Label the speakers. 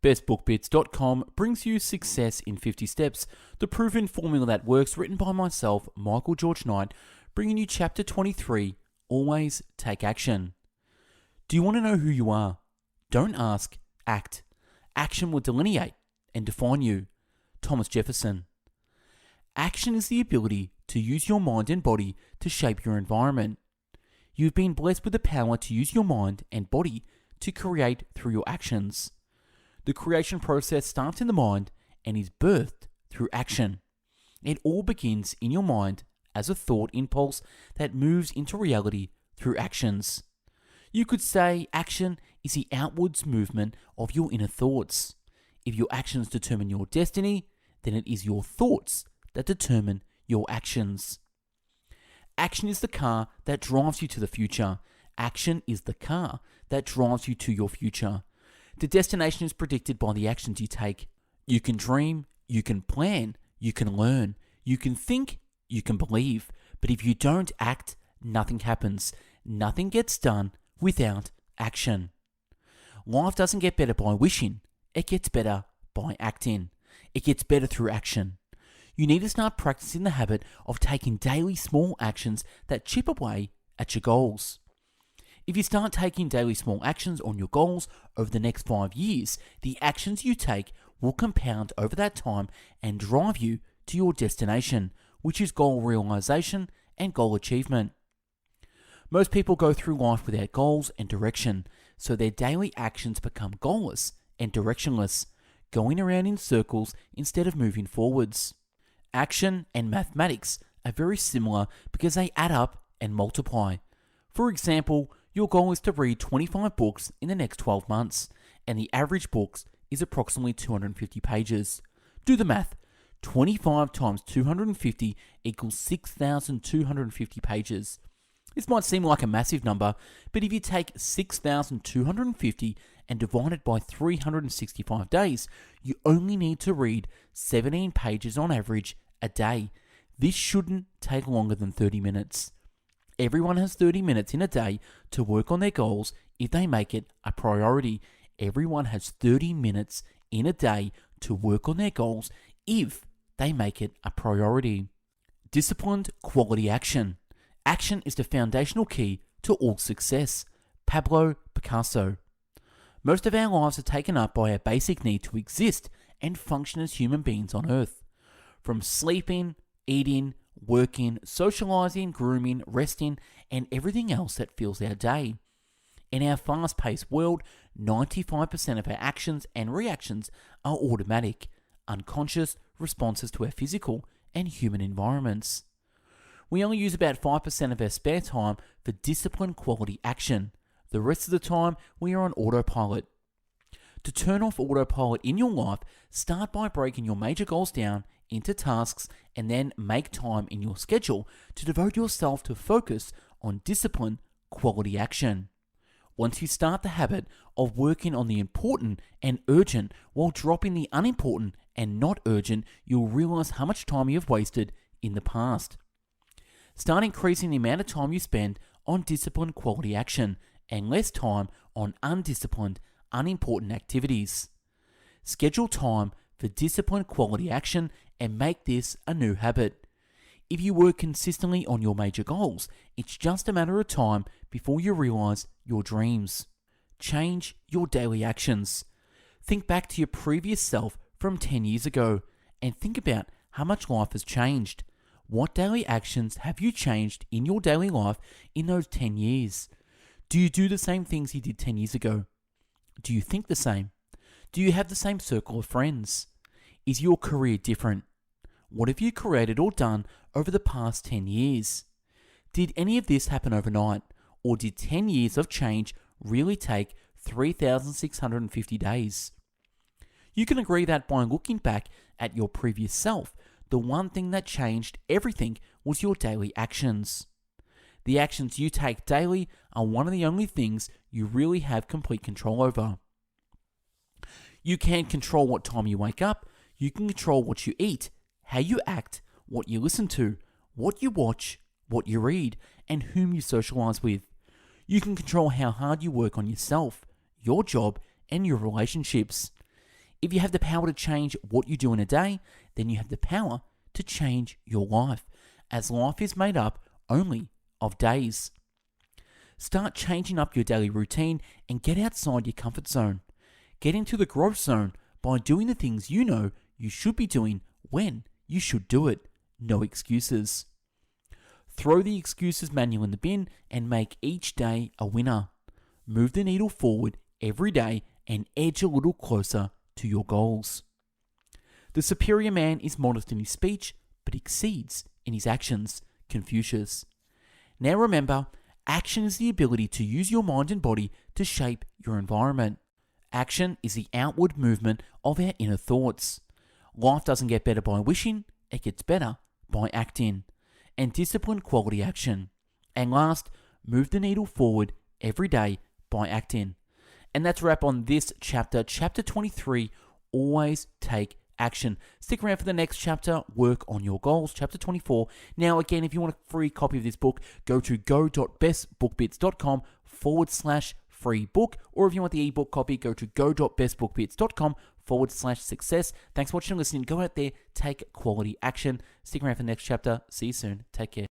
Speaker 1: bestbookbits.com brings you Success in 50 Steps, the proven formula that works, written by myself, Michael George Knight, bringing you Chapter 23, Always Take Action. Do you want to know who you are? Don't ask, act. Action will delineate and define you. Thomas Jefferson. Action is the ability to use your mind and body to shape your environment. You've been blessed with the power to use your mind and body to create through your actions. The creation process starts in the mind and is birthed through action. It all begins in your mind as a thought impulse that moves into reality through actions. You could say action is the outwards movement of your inner thoughts. If your actions determine your destiny, then it is your thoughts that determine your actions. Action is the car that drives you to the future. Action is the car that drives you to your future. The destination is predicted by the actions you take. You can dream, you can plan, you can learn, you can think, you can believe. But if you don't act, nothing happens. Nothing gets done without action. Life doesn't get better by wishing. It gets better by acting. It gets better through action. You need to start practicing the habit of taking daily small actions that chip away at your goals. If you start taking daily small actions on your goals over the next 5 years, the actions you take will compound over that time and drive you to your destination, which is goal realization and goal achievement. Most people go through life without goals and direction, so their daily actions become goalless and directionless, going around in circles instead of moving forwards. Action and mathematics are very similar because they add up and multiply. For example, your goal is to read 25 books in the next 12 months, and the average books is approximately 250 pages. Do the math. 25 times 250 equals 6,250 pages. This might seem like a massive number, but if you take 6,250 and divide it by 365 days, you only need to read 17 pages on average a day. This shouldn't take longer than 30 minutes. Everyone has 30 minutes in a day to work on their goals if they make it a priority. Everyone has 30 minutes in a day to work on their goals if they make it a priority. Disciplined quality action. Action is the foundational key to all success. Pablo Picasso. Most of our lives are taken up by our basic need to exist and function as human beings on Earth. From sleeping, eating, working, socializing, grooming, resting, and everything else that fills our day. In our fast-paced world, 95% of our actions and reactions are automatic, unconscious responses to our physical and human environments. We only use about 5% of our spare time for disciplined quality action. The rest of the time, we are on autopilot. To turn off autopilot in your life, start by breaking your major goals down into tasks and then make time in your schedule to devote yourself to focus on discipline, quality action. Once you start the habit of working on the important and urgent while dropping the unimportant and not urgent, you'll realize how much time you have wasted in the past. Start increasing the amount of time you spend on disciplined quality action and less time on undisciplined, unimportant activities. Schedule time for disciplined quality action and make this a new habit. If you work consistently on your major goals, it's just a matter of time before you realize your dreams. Change your daily actions. Think back to your previous self from 10 years ago and think about how much life has changed. What daily actions have you changed in your daily life in those 10 years? Do you do the same things you did 10 years ago? Do you think the same? Do you have the same circle of friends? Is your career different? What have you created or done over the past 10 years? Did any of this happen overnight? Or did 10 years of change really take 3,650 days? You can agree that by looking back at your previous self, the one thing that changed everything was your daily actions. The actions you take daily are one of the only things you really have complete control over. You can control what time you wake up, you can control what you eat, how you act, what you listen to, what you watch, what you read, and whom you socialize with. You can control how hard you work on yourself, your job, and your relationships. If you have the power to change what you do in a day, then you have the power to change your life, as life is made up only of days. Start changing up your daily routine and get outside your comfort zone. Get into the growth zone by doing the things you know you should be doing when you should do it. No excuses. Throw the excuses manual in the bin and make each day a winner. Move the needle forward every day and edge a little closer to your goals. The superior man is modest in his speech, but exceeds in his actions. Confucius. Now remember, action is the ability to use your mind and body to shape your environment. Action is the outward movement of our inner thoughts. Life doesn't get better by wishing, it gets better by acting. And discipline quality action. And last, move the needle forward every day by acting. And that's a wrap on this chapter, chapter 23, always take action. Stick around for the next chapter, work on your goals, chapter 24. Now, again, if you want a free copy of this book, go to go.bestbookbits.com/free book, or if you want the ebook copy, go to go.bestbookbits.com/success. Thanks for watching and listening. Go out there, take quality action. Stick around for the next chapter. See you soon. Take care.